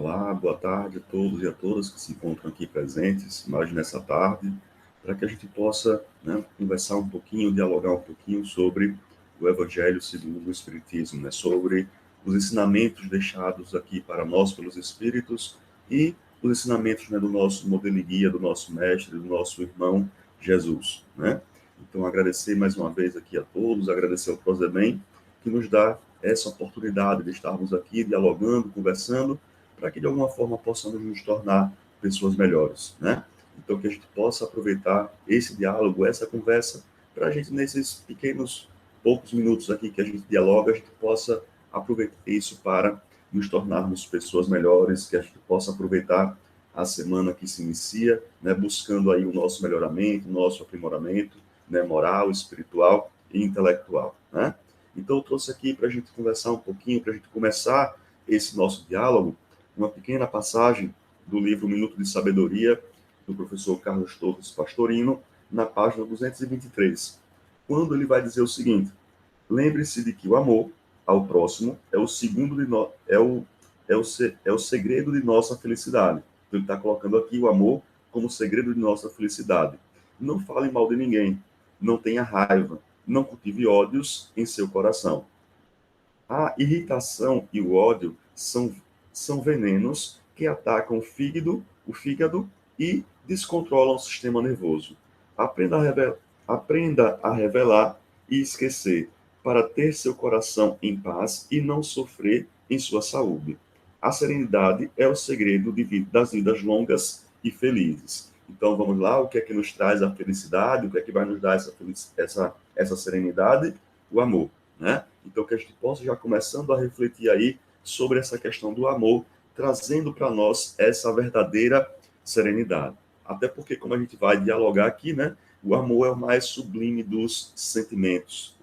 Olá, boa tarde a todos e a todas que se encontram aqui presentes, mais nessa tarde, para que a gente possa, conversar um pouquinho, dialogar um pouquinho sobre o Evangelho segundo o Espiritismo, sobre os ensinamentos deixados aqui para nós pelos Espíritos e os ensinamentos, do nosso modelo e guia, do nosso mestre, do nosso irmão Jesus, Então, agradecer mais uma vez aqui a todos, agradecer ao Prosemem, que nos dá essa oportunidade de estarmos aqui dialogando, conversando, para que de alguma forma possamos nos tornar pessoas melhores, Então que a gente possa aproveitar esse diálogo, essa conversa, para a gente nesses pequenos, poucos minutos aqui que a gente dialoga, a gente possa aproveitar isso para nos tornarmos pessoas melhores, que a gente possa aproveitar a semana que se inicia, buscando aí o nosso melhoramento, o nosso aprimoramento, moral, espiritual e intelectual, Então eu trouxe aqui para a gente conversar um pouquinho, para a gente começar esse nosso diálogo, uma pequena passagem do livro Minuto de Sabedoria, do professor Carlos Torres Pastorino, na página 223, quando ele vai dizer o seguinte: lembre-se de que o amor ao próximo é o segundo de no... é o segredo de nossa felicidade. Então, ele está colocando aqui o amor como segredo de nossa felicidade. Não fale mal de ninguém, não tenha raiva, não cultive ódios em seu coração. A irritação e o ódio são venenos que atacam o fígado e descontrolam o sistema nervoso. Aprenda a revelar e esquecer, para ter seu coração em paz e não sofrer em sua saúde. A serenidade é o segredo das vidas longas e felizes. Então, vamos lá, o que é que nos traz a felicidade? O que é que vai nos dar essa serenidade? O amor, Então, que a gente possa já começando a refletir aí sobre essa questão do amor, trazendo para nós essa verdadeira serenidade. Até porque, como a gente vai dialogar aqui, o amor é o mais sublime dos sentimentos,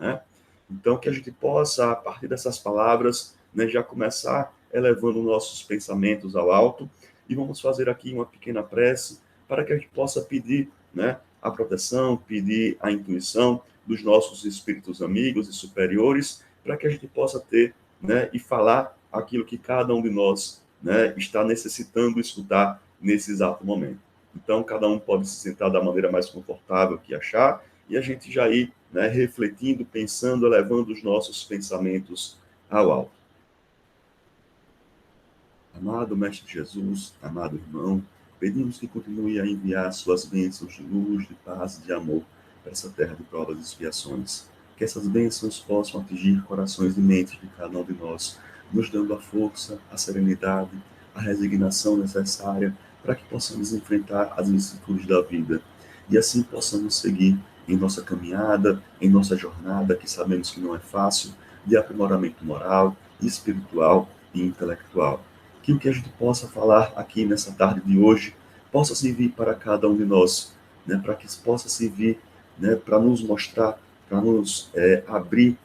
Então, que a gente possa, a partir dessas palavras, já começar elevando nossos pensamentos ao alto, e vamos fazer aqui uma pequena prece para que a gente possa pedir, a proteção, pedir a intuição dos nossos espíritos amigos e superiores, para que a gente possa ter, e falar aquilo que cada um de nós, está necessitando escutar nesse exato momento. Então, cada um pode se sentar da maneira mais confortável que achar, e a gente já ir, refletindo, pensando, elevando os nossos pensamentos ao alto. Amado Mestre Jesus, amado irmão, pedimos que continue a enviar suas bênçãos de luz, de paz e de amor para essa terra de provas e expiações. Que essas bênçãos possam atingir corações e mentes de cada um de nós, nos dando a força, a serenidade, a resignação necessária para que possamos enfrentar as vicissitudes da vida e assim possamos seguir em nossa caminhada, em nossa jornada, que sabemos que não é fácil, de aprimoramento moral, espiritual e intelectual. Que o que a gente possa falar aqui nessa tarde de hoje possa servir para cada um de nós, para que possa servir, para nos mostrar, para nos abrir,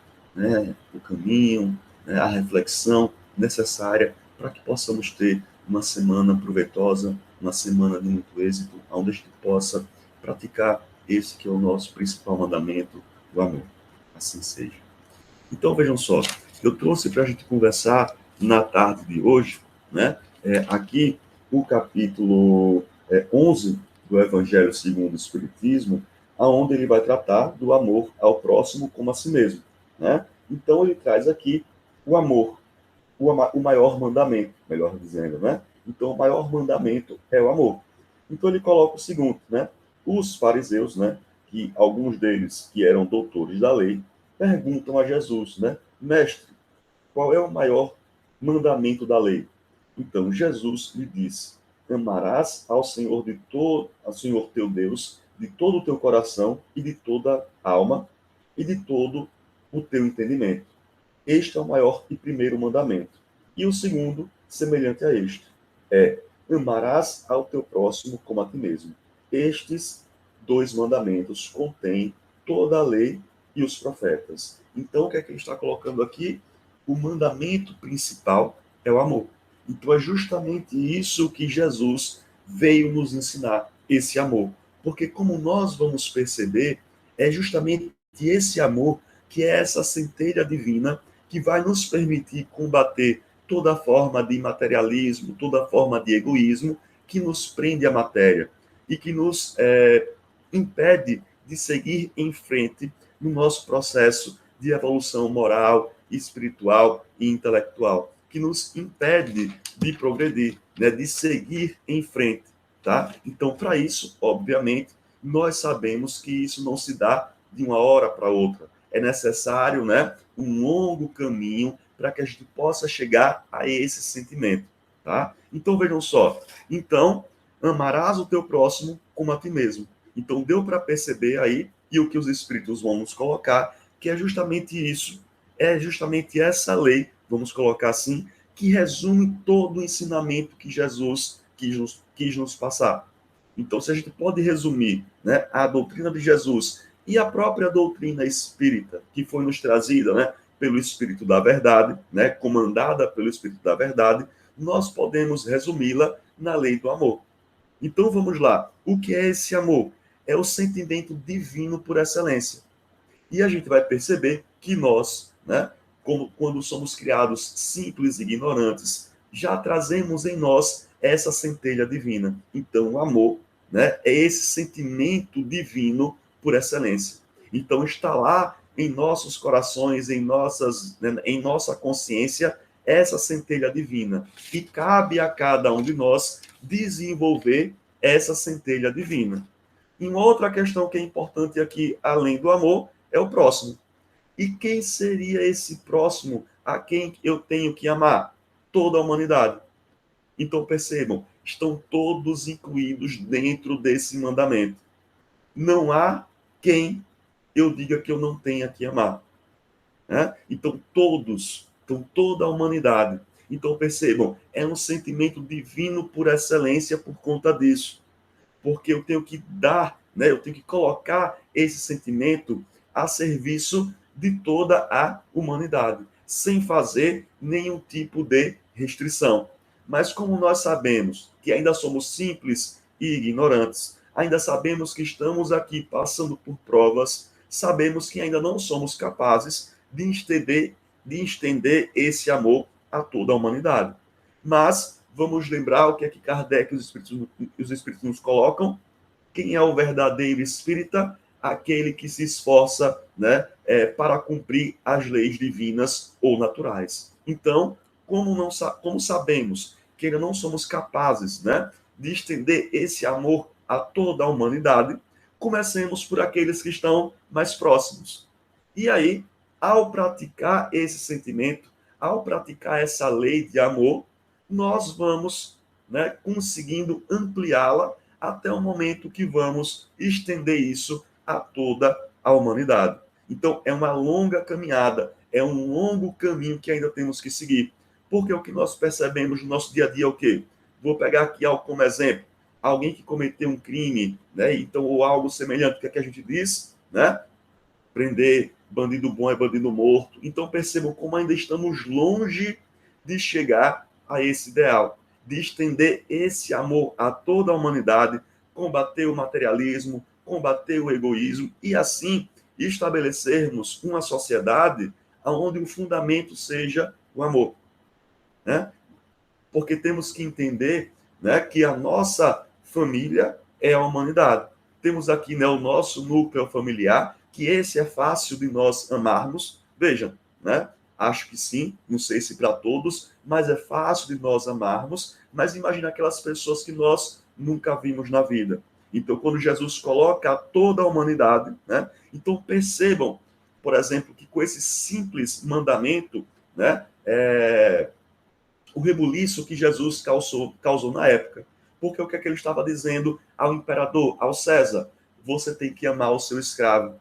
o caminho, a reflexão necessária para que possamos ter uma semana proveitosa, uma semana de muito êxito, onde a gente possa praticar esse que é o nosso principal mandamento, o amor. Assim seja. Então, vejam só, eu trouxe para a gente conversar na tarde de hoje, aqui o capítulo 11 do Evangelho segundo o Espiritismo, aonde ele vai tratar do amor ao próximo como a si mesmo, Então, ele traz aqui o amor, o maior mandamento, melhor dizendo, Então, o maior mandamento é o amor. Então, ele coloca o seguinte, Os fariseus, que alguns deles que eram doutores da lei, perguntam a Jesus, Mestre, qual é o maior mandamento da lei? Então, Jesus lhe disse: amarás ao Senhor ao Senhor teu Deus de todo o teu coração e de toda a alma e de todo o teu entendimento. Este é o maior e primeiro mandamento. E o segundo, semelhante a este, é: amarás ao teu próximo como a ti mesmo. Estes dois mandamentos contêm toda a lei e os profetas. Então, o que é que ele está colocando aqui? O mandamento principal é o amor. Então, é justamente isso que Jesus veio nos ensinar, esse amor. Porque, como nós vamos perceber, é justamente esse amor que é essa centelha divina que vai nos permitir combater toda forma de materialismo, toda forma de egoísmo que nos prende à matéria e que nos impede de seguir em frente no nosso processo de evolução moral, espiritual e intelectual, que nos impede de progredir, né, de seguir em frente, tá? Então, para isso, obviamente, nós sabemos que isso não se dá de uma hora para outra. É necessário, né, um longo caminho para que a gente possa chegar a esse sentimento, tá? Então, vejam só. Então, amarás o teu próximo como a ti mesmo. Então, deu para perceber aí, e o que os Espíritos vão nos colocar, que é justamente isso, é justamente essa lei, vamos colocar assim, que resume todo o ensinamento que Jesus quis nos passar. Então, se a gente pode resumir, né, a doutrina de Jesus e a própria doutrina espírita, que foi nos trazida, né, pelo Espírito da Verdade, né, comandada pelo Espírito da Verdade, nós podemos resumi-la na lei do amor. Então, vamos lá. O que é esse amor? É o sentimento divino por excelência. E a gente vai perceber que nós, né, quando somos criados simples e ignorantes, já trazemos em nós essa centelha divina. Então, o amor, né, é esse sentimento divino por excelência. Então, está lá em nossos corações, né, em nossa consciência, essa centelha divina. E cabe a cada um de nós desenvolver essa centelha divina. E uma outra questão que é importante aqui, além do amor, é o próximo. E quem seria esse próximo a quem eu tenho que amar? Toda a humanidade. Então percebam, estão todos incluídos dentro desse mandamento. Não há quem eu diga que eu não tenha que amar. Né? Então todos, então toda a humanidade. Então percebam, é um sentimento divino por excelência por conta disso. Porque eu tenho que dar, né, eu tenho que colocar esse sentimento a serviço de toda a humanidade, sem fazer nenhum tipo de restrição. Mas como nós sabemos que ainda somos simples e ignorantes, ainda sabemos que estamos aqui passando por provas, sabemos que ainda não somos capazes de estender esse amor a toda a humanidade. Mas vamos lembrar o que é que Kardec e os Espíritos nos colocam. Quem é o verdadeiro espírita? Aquele que se esforça, né, para cumprir as leis divinas ou naturais. Então, como sabemos que ainda não somos capazes, né, de estender esse amor a toda a humanidade, comecemos por aqueles que estão mais próximos. E aí, ao praticar esse sentimento, ao praticar essa lei de amor, nós vamos, né, conseguindo ampliá-la até o momento que vamos estender isso a toda a humanidade. Então, é uma longa caminhada, é um longo caminho que ainda temos que seguir. Porque o que nós percebemos no nosso dia a dia é o quê? Vou pegar aqui algo como exemplo. Alguém que cometeu um crime, né? Então, ou algo semelhante, o que é que a gente diz? Né? Prender bandido bom é bandido morto. Então, percebam como ainda estamos longe de chegar a esse ideal, de estender esse amor a toda a humanidade, combater o materialismo, combater o egoísmo e, assim, estabelecermos uma sociedade onde o fundamento seja o amor. Né? Porque temos que entender, né, que a nossa família é a humanidade. Temos aqui, né, o nosso núcleo familiar, que esse é fácil de nós amarmos. Vejam, né? Acho que sim, não sei se para todos, mas é fácil de nós amarmos. Mas imagina aquelas pessoas que nós nunca vimos na vida. Então, quando Jesus coloca toda a humanidade, né? Então percebam, por exemplo, que com esse simples mandamento, né, o rebuliço que Jesus causou na época. Porque o que é que ele estava dizendo ao imperador, ao César? Você tem que amar o seu escravo.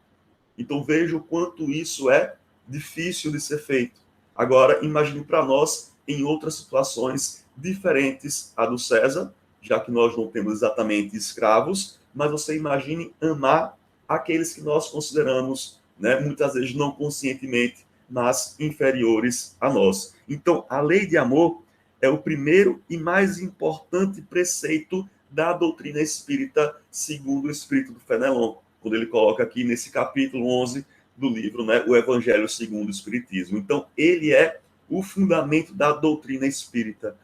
Então veja o quanto isso é difícil de ser feito. Agora, imagine para nós em outras situações diferentes à do César, já que nós não temos exatamente escravos, mas você imagine amar aqueles que nós consideramos, né, muitas vezes não conscientemente, mas inferiores a nós. Então, a lei de amor é o primeiro e mais importante preceito da doutrina espírita, segundo o espírito do Fenelon, quando ele coloca aqui nesse capítulo 11 do livro, né, o Evangelho segundo o Espiritismo. Então, ele é o fundamento da doutrina espírita,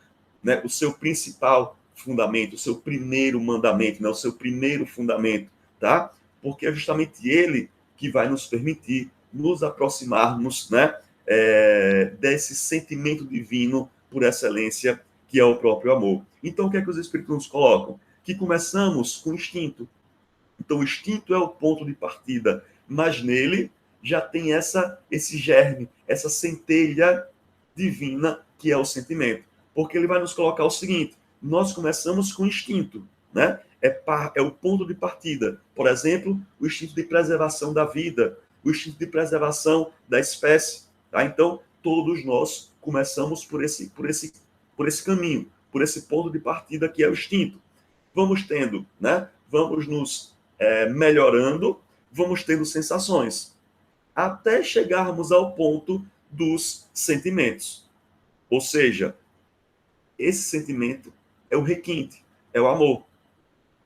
né? O seu principal fundamento, o seu primeiro mandamento, né? O seu primeiro fundamento, tá? Porque é justamente ele que vai nos permitir nos aproximarmos, né? Desse sentimento divino por excelência, que é o próprio amor. Então, o que é que os Espíritos nos colocam? Que começamos com instinto. Então, o instinto é o ponto de partida, mas nele já tem esse germe, essa centelha divina que é o sentimento. Porque ele vai nos colocar o seguinte: nós começamos com instinto, né? É o ponto de partida. Por exemplo, o instinto de preservação da vida, o instinto de preservação da espécie. Tá? Então, todos nós começamos por esse caminho, por esse ponto de partida que é o instinto. Vamos tendo, né? Vamos nos melhorando, vamos tendo sensações, até chegarmos ao ponto dos sentimentos. Ou seja, esse sentimento é o requinte, é o amor.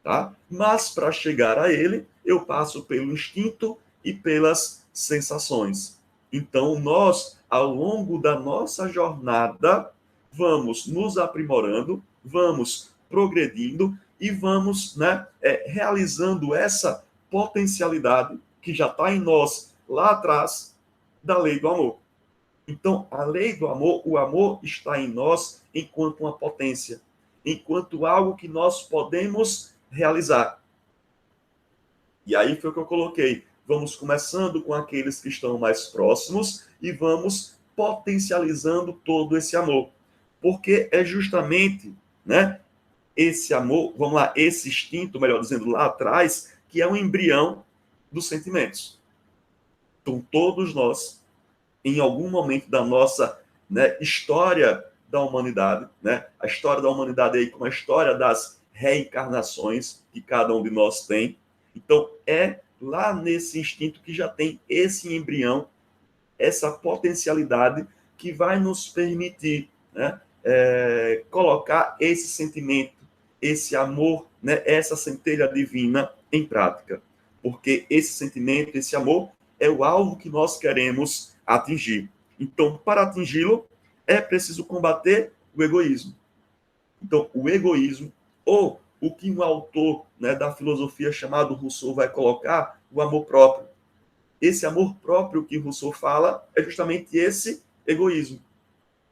Tá? Mas para chegar a ele, eu passo pelo instinto e pelas sensações. Então, nós, ao longo da nossa jornada, vamos nos aprimorando, vamos progredindo e vamos, né, realizando essa potencialidade que já está em nós lá atrás da lei do amor. Então, a lei do amor, o amor está em nós enquanto uma potência, enquanto algo que nós podemos realizar. E aí foi o que eu coloquei. Vamos começando com aqueles que estão mais próximos e vamos potencializando todo esse amor. Porque é justamente, né, esse amor, vamos lá, esse instinto, melhor dizendo, lá atrás, que é um embrião dos sentimentos. Então, todos nós, em algum momento da nossa, né, história da humanidade, né, a história da humanidade aí como a história das reencarnações que cada um de nós tem. Então, é lá nesse instinto que já tem esse embrião, essa potencialidade que vai nos permitir, né, colocar esse sentimento, esse amor, né, essa centelha divina em prática. Porque esse sentimento, esse amor, é o alvo que nós queremos atingir. Então, para atingi-lo, é preciso combater o egoísmo. Então, o egoísmo, ou o que um autor, né, da filosofia chamado Rousseau vai colocar, o amor próprio. Esse amor próprio que Rousseau fala é justamente esse egoísmo.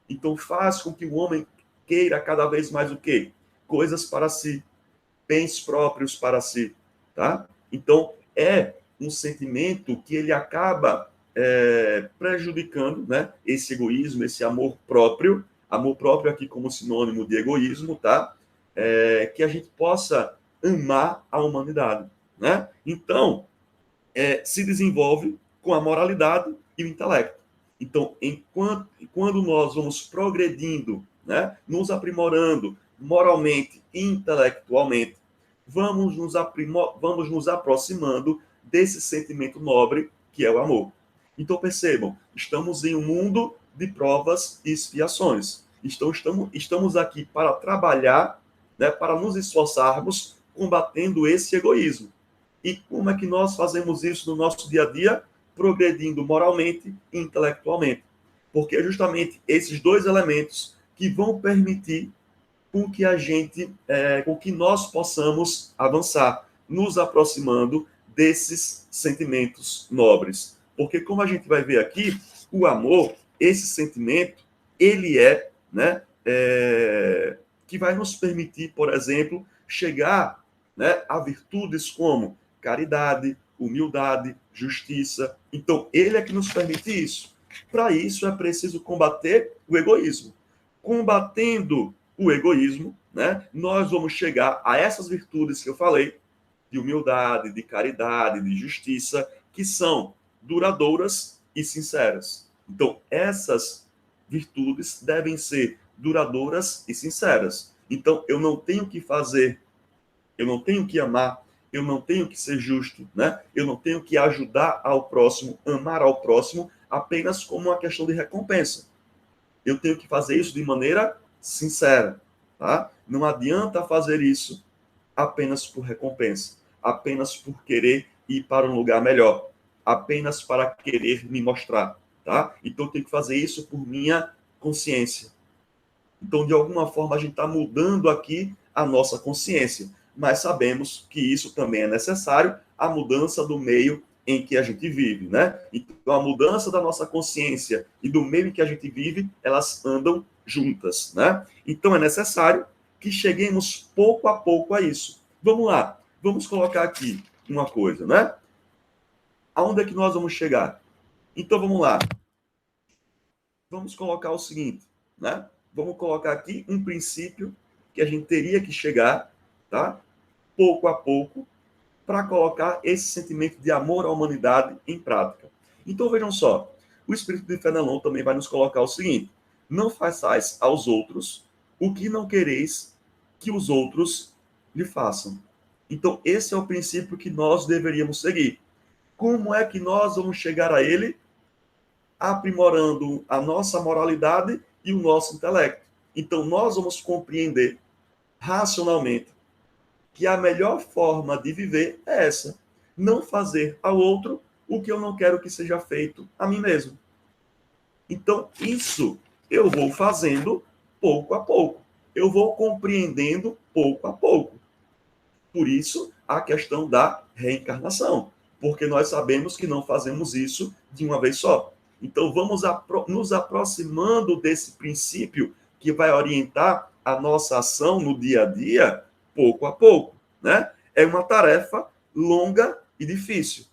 Então, faz com que o homem queira cada vez mais o quê? Coisas para si, bens próprios para si. Tá? Então, é um sentimento que ele acaba prejudicando, né, esse egoísmo, esse amor próprio aqui como sinônimo de egoísmo, tá? Que a gente possa amar a humanidade, né? Então, se desenvolve com a moralidade e o intelecto. Então, quando nós vamos progredindo, né, nos aprimorando moralmente e intelectualmente, vamos nos aproximando desse sentimento nobre que é o amor. Então, percebam, estamos em um mundo de provas e expiações. Estamos aqui para trabalhar, né, para nos esforçarmos combatendo esse egoísmo. E como é que nós fazemos isso no nosso dia a dia? Progredindo moralmente e intelectualmente. Porque é justamente esses dois elementos que vão permitir com que com que nós possamos avançar, nos aproximando desses sentimentos nobres. Porque como a gente vai ver aqui, o amor, esse sentimento, ele né, que vai nos permitir, por exemplo, chegar, né, a virtudes como caridade, humildade, justiça. Então, ele é que nos permite isso. Para isso, é preciso combater o egoísmo. Combatendo o egoísmo, né, nós vamos chegar a essas virtudes que eu falei, de humildade, de caridade, de justiça, que são duradouras e sinceras. Então, essas virtudes devem ser duradouras e sinceras. Então, eu não tenho que fazer, eu não tenho que amar, eu não tenho que ser justo, né? Eu não tenho que ajudar ao próximo, amar ao próximo, apenas como uma questão de recompensa. Eu tenho que fazer isso de maneira sincera, tá? Não adianta fazer isso apenas por recompensa, apenas por querer ir para um lugar melhor, apenas para querer me mostrar, tá? Então eu tenho que fazer isso por minha consciência. Então, de alguma forma, a gente está mudando aqui a nossa consciência, mas sabemos que isso também é necessário, a mudança do meio em que a gente vive, né? Então, a mudança da nossa consciência e do meio em que a gente vive, elas andam juntas, né? Então, é necessário que cheguemos pouco a pouco a isso. Vamos lá, vamos colocar aqui uma coisa, né? Aonde é que nós vamos chegar? Então, vamos lá. Vamos colocar o seguinte, né? Vamos colocar aqui um princípio que a gente teria que chegar, tá? Pouco a pouco, para colocar esse sentimento de amor à humanidade em prática. Então, vejam só, o Espírito de Fenelon também vai nos colocar o seguinte: não façais aos outros o que não quereis que os outros lhe façam. Então, esse é o princípio que nós deveríamos seguir. Como é que nós vamos chegar a ele? Aprimorando a nossa moralidade e o nosso intelecto. Então, nós vamos compreender racionalmente que a melhor forma de viver é essa: não fazer ao outro o que eu não quero que seja feito a mim mesmo. Então, isso eu vou fazendo pouco a pouco. Eu vou compreendendo pouco a pouco. Por isso, a questão da reencarnação, porque nós sabemos que não fazemos isso de uma vez só. Então, vamos nos aproximando desse princípio que vai orientar a nossa ação no dia a dia, pouco a pouco, né? É uma tarefa longa e difícil.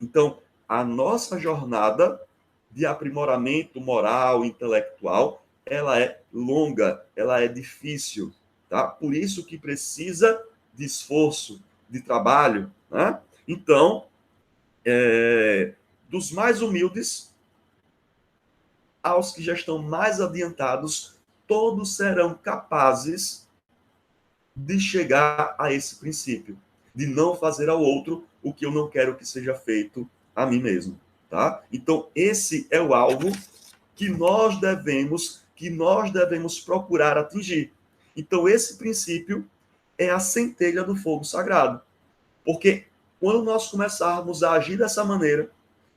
Então, a nossa jornada de aprimoramento moral e intelectual, ela é longa, ela é difícil, tá? Por isso que precisa de esforço, de trabalho, né? Então, dos mais humildes aos que já estão mais adiantados, todos serão capazes de chegar a esse princípio, de não fazer ao outro o que eu não quero que seja feito a mim mesmo, tá? Então, esse é o alvo que nós devemos procurar atingir. Então, esse princípio é a centelha do fogo sagrado. Porque quando nós começarmos a agir dessa maneira,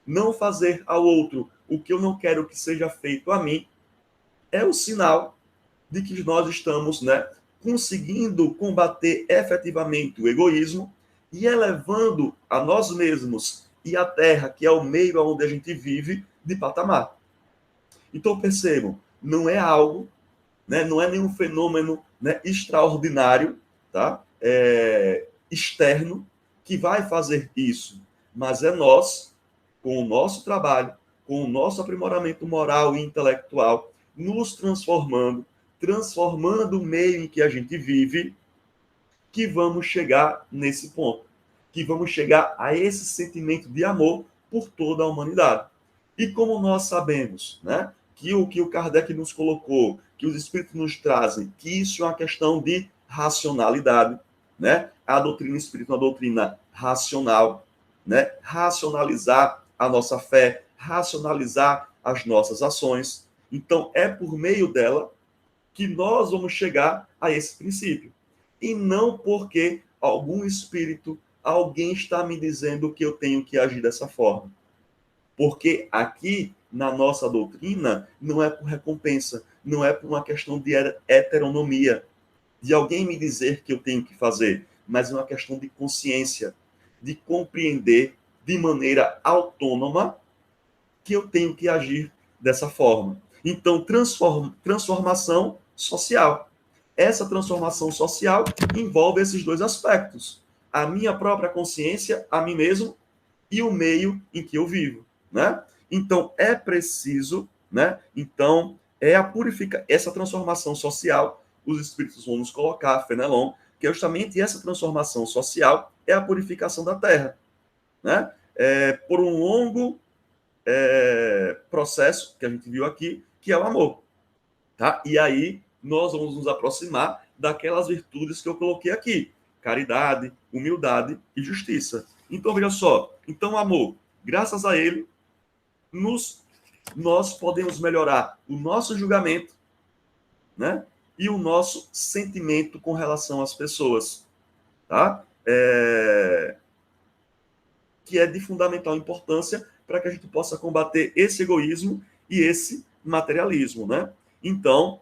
não fazer ao outro o que eu não quero que seja feito a mim, é o sinal de que nós estamos, né, conseguindo combater efetivamente o egoísmo e elevando a nós mesmos e a Terra, que é o meio onde a gente vive, de patamar. Então, percebam, não é algo, né, não é nenhum fenômeno, né, extraordinário, tá? Externo, que vai fazer isso, mas é nós, com o nosso trabalho, com o nosso aprimoramento moral e intelectual, nos transformando o meio em que a gente vive, que vamos chegar nesse ponto, que vamos chegar a esse sentimento de amor por toda a humanidade. E como nós sabemos, né, que o Kardec nos colocou, que os espíritos nos trazem, que isso é uma questão de racionalidade, né? A doutrina espírita é uma doutrina racional, né? Racionalizar a nossa fé, racionalizar as nossas ações. Então, é por meio dela que nós vamos chegar a esse princípio. E não porque algum espírito, alguém está me dizendo que eu tenho que agir dessa forma. Porque aqui, na nossa doutrina, não é por recompensa, não é por uma questão de heteronomia, de alguém me dizer que eu tenho que fazer, mas é uma questão de consciência, de compreender de maneira autônoma que eu tenho que agir dessa forma. Então, transformação social. Essa transformação social envolve esses dois aspectos: a minha própria consciência, a mim mesmo, e o meio em que eu vivo, né? Então, é preciso, né? Então, essa transformação social, os espíritos vão nos colocar, Fenelon, que é justamente essa transformação social é a purificação da Terra, né? Por um longo processo que a gente viu aqui, que é o amor, tá? E aí nós vamos nos aproximar daquelas virtudes que eu coloquei aqui: caridade, humildade e justiça. Então, veja só, então, amor, graças a ele, nós podemos melhorar o nosso julgamento, né? E o nosso sentimento com relação às pessoas, tá? Que é de fundamental importância para que a gente possa combater esse egoísmo e esse materialismo, né? Então,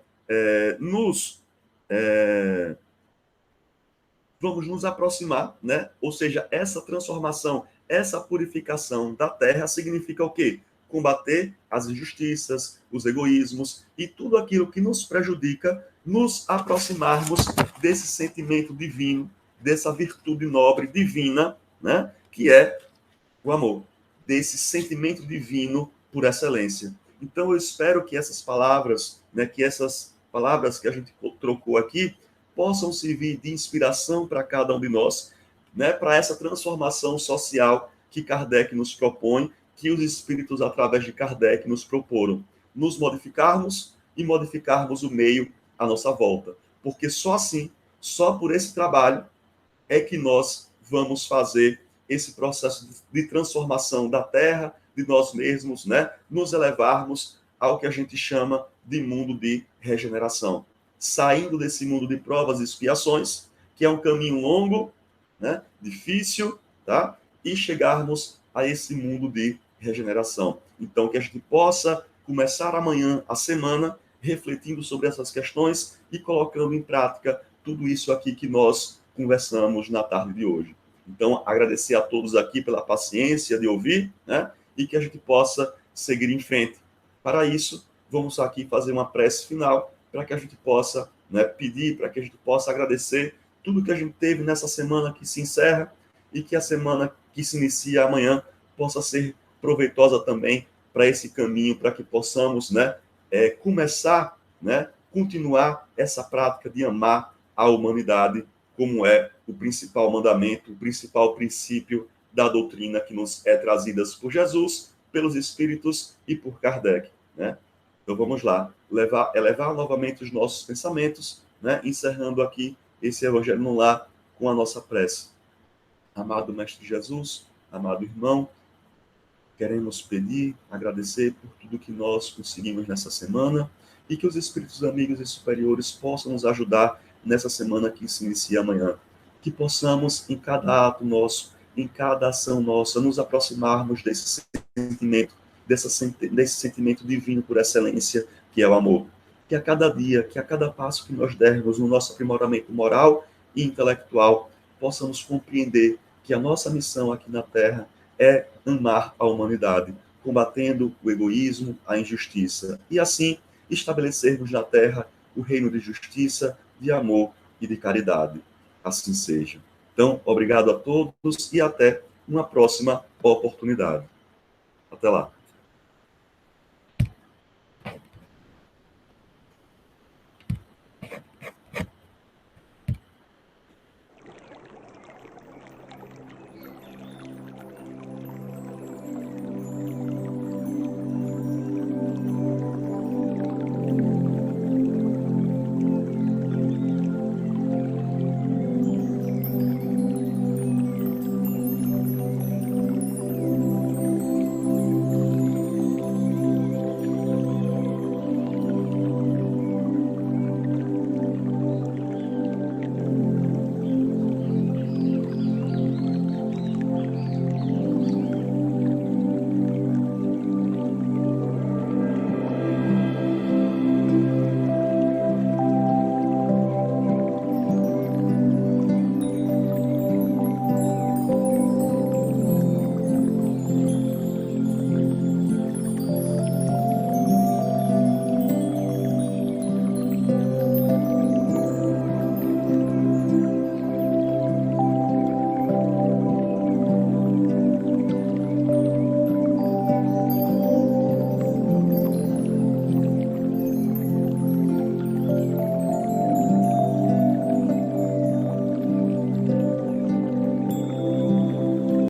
vamos nos aproximar, né? Ou seja, essa transformação, essa purificação da terra significa o quê? Combater as injustiças, os egoísmos e tudo aquilo que nos prejudica, nos aproximarmos desse sentimento divino, dessa virtude nobre, divina, né? Que é o amor, desse sentimento divino por excelência. Então, eu espero que essas palavras, né, que essas palavras que a gente trocou aqui, possam servir de inspiração para cada um de nós, né, para essa transformação social que Kardec nos propõe, que os espíritos, através de Kardec, nos proporam. Nos modificarmos e modificarmos o meio à nossa volta. Porque só assim, só por esse trabalho, é que nós vamos fazer esse processo de transformação da Terra, de nós mesmos, né? Nos elevarmos ao que a gente chama de mundo de regeneração. Saindo desse mundo de provas e expiações, que é um caminho longo, né? Difícil, tá? E chegarmos a esse mundo de regeneração. Então, que a gente possa começar amanhã a semana refletindo sobre essas questões e colocando em prática tudo isso aqui que nós conversamos na tarde de hoje. Então, agradecer a todos aqui pela paciência de ouvir, né? E que a gente possa seguir em frente. Para isso, vamos aqui fazer uma prece final para que a gente possa, né, pedir, para que a gente possa agradecer tudo que a gente teve nessa semana que se encerra e que a semana que se inicia amanhã possa ser proveitosa também para esse caminho, para que possamos, né, começar, né, continuar essa prática de amar a humanidade, como é o principal mandamento, o principal princípio da doutrina que nos é trazida por Jesus, pelos Espíritos e por Kardec, né? Então vamos lá, elevar novamente os nossos pensamentos, né? Encerrando aqui esse Evangelho no Lar com a nossa prece. Amado Mestre Jesus, amado irmão, queremos pedir, agradecer por tudo que nós conseguimos nessa semana e que os Espíritos amigos e superiores possam nos ajudar nessa semana que se inicia amanhã. Que possamos, em cada ato nosso, em cada ação nossa, nos aproximarmos desse sentimento, desse sentimento divino por excelência, que é o amor. Que a cada dia, que a cada passo que nós dermos no nosso aprimoramento moral e intelectual, possamos compreender que a nossa missão aqui na Terra é amar a humanidade, combatendo o egoísmo, a injustiça, e assim estabelecermos na Terra o reino de justiça, de amor e de caridade. Assim seja. Então, obrigado a todos e até uma próxima oportunidade. Até lá.